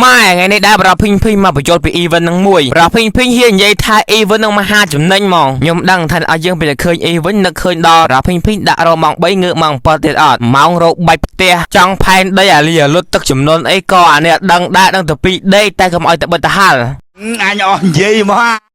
ម៉ែថ្ងៃនេះដែរប្រភេទភីមកបញ្ចូលពី event នឹងមួយប្រភេទភីហ៊ាននិយាយថា event នឹងមហាចំណេញហ្មងខ្ញុំដឹងថាឲ្យយើងពេលឃើញ event នឹកឃើញដល់ប្រភេទភីដាក់រម៉ោង3ងើបម៉ោង7ទៀតអត់ម៉ោងរកបាច់ផ្ទះចង់ផែនដីអាលីលុតទឹកចំនួនអីក៏អានេះដឹងដែរដឹងទៅពីដេកតែកុំឲ្យទៅបិទទៅហាល់អញអស់និយាយមក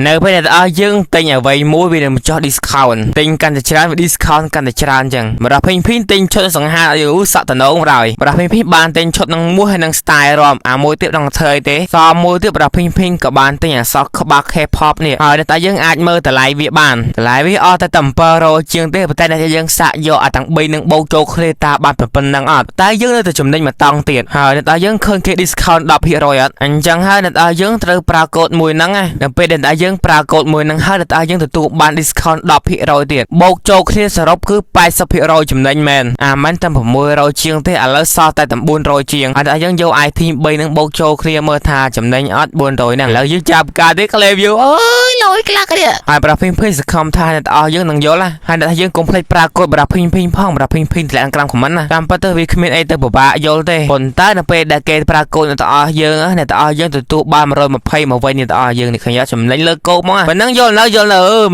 នៅពេលដែលឲ្យយើងទិញអ្វីមួយវានឹងចោះ discount ទិញកាន់តែច្រើនវា discount កាន់តែច្រើនអញ្ចឹងប្រភេទភីទិញឈុតសង្ហាយូសក់តំណងហើយប្រភេទភីបានទិញឈុតនឹងមួយហើយនឹង style រំអាមួយទៀតនឹងធ្វើអីទេសមួយទៀតប្រភេទភីក៏បានទិញអសក់ក្បាល K-pop នេះហើយតែយើងអាចមើលតម្លៃវាបានតម្លៃវាអត់តែ700ជាងទេប៉ុន្តែតែយើងសាក់យកអាទាំង3នឹងបូកចូលគ្នាតាបានប៉ុណ្ណឹងអត់តែយើងនៅតែចំណេញមកតង់ទៀតហើយតែយើងឃើញគេ discount 10% អត់អញ្ចឹងហើយតែយើងត្រូវប្រើកូដមួយហ្នឹងណាដល់ពេលដែលយើងប្រើកូដមួយនឹងហើយតែយើងទទួលបាន discount 10% ទៀតបូកចូលគ្នាសរុបគឺ 80% ចំណេញមែនអាមិនតែ600ជាងទេឥឡូវសល់តែ900ជាងហើយតែយើងយក item 3នឹងបូកចូលគ្នាមើលថាចំណេញអត់400ហ្នឹងឥឡូវយើងចាប់ការទេ claim view អើយលុយខ្លះគ្នាហើយប្រភេទភីសង្ឃឹមថាអ្នកទាំងអស់យើងនឹងយល់ណាហើយតែយើងកុំភ្លេចប្រើកូដប្រភេទភីផងប្រភេទភីតម្លាក់ក្រោម comment ណាតាមពិតទៅវាគ្មានអីទៅពិបាកយល់ទេប៉ុន្តែនៅពេលដែលគេប្រើកូដអ្នកទាំងអស់យើងអ្នកទាំងអស់យើងទទួលបាន120មកវិញអ្នកទាំងអស់យើងនេះឃើញចំណេញលើកូដមកប៉ុណ្ណឹងយល់នៅ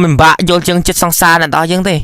មិនបាក់យល់ជាងចិត្តសង្សារអ្នកទាំងអស់យើងទេ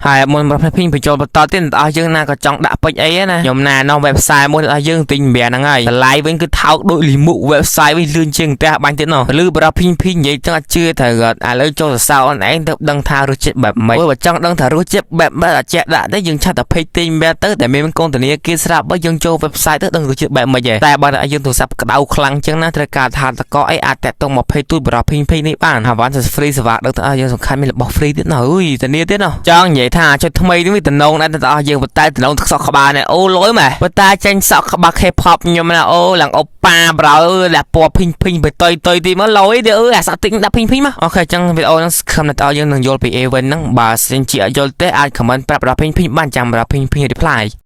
ហើយមុនប្រភេទភីបញ្ចូលបន្តទៀតអ្នកទាំងអស់យើងណាក៏ចង់ដាក់ពេជ្រអីណាខ្ញុំណានៅ website មួយអ្នកទាំងអស់យើងទិញម្រាហ្នឹងហើយតម្លៃវិញគឺថោកដូចលីមុខ website វិញលឿនជាងផ្ទះបាញ់ទៀតនោះឬប្រភេទភីនិយាយចឹងអត់ជឿត្រូវឥឡូវចូលសរសើរអូនឯងទៅដឹងថារសជាតិបែបម៉េចបើចង់ដឹងថារសជាតិបែបអត់ជាក់ដាក់ទេយើងឆាត់តែពេកទិញម្រាទៅតែមានកូនធនាគារស្រាប់បើយើងចូល website ទៅដឹងរសជាតិបែបម៉េចតែបើយើងទូរស័ព្ទក្តៅខ្លាំងចឹងណាត្រូវការថាតកអីអាចតាក់ទង20ទូតប្រភេទភីនេះបានហើយបាន free សេវាដឹងទាំងអស់យើងសំខាន់មានរបស់ free ទៀតណាអើយធានាទៀតណាចង់និយាយថាចុចថ្មីវាតំណងដែរទាំងអស់យើងប៉ុន្តែតំណងទឹកសក់ក្បាលនេះអូលុយម៉ែប៉ុន្តែចាញ់សក់ក្បាល K-pop ខ្ញុំណាអូឡើងអូប៉ាប្រោដាក់ពណ៌ភីងទៅតុយទីមកលុយទេអើអាសាក់ទិញដាក់ភីងមកអូខេអញ្ចឹងវីដេអូហ្នឹងខំដល់យើងនឹងយល់ពី event ហ្នឹងបើសិនជាអត់យល់ទេអាច comment ប្រាប់ដល់ភីងបានចាំដល់ភីង reply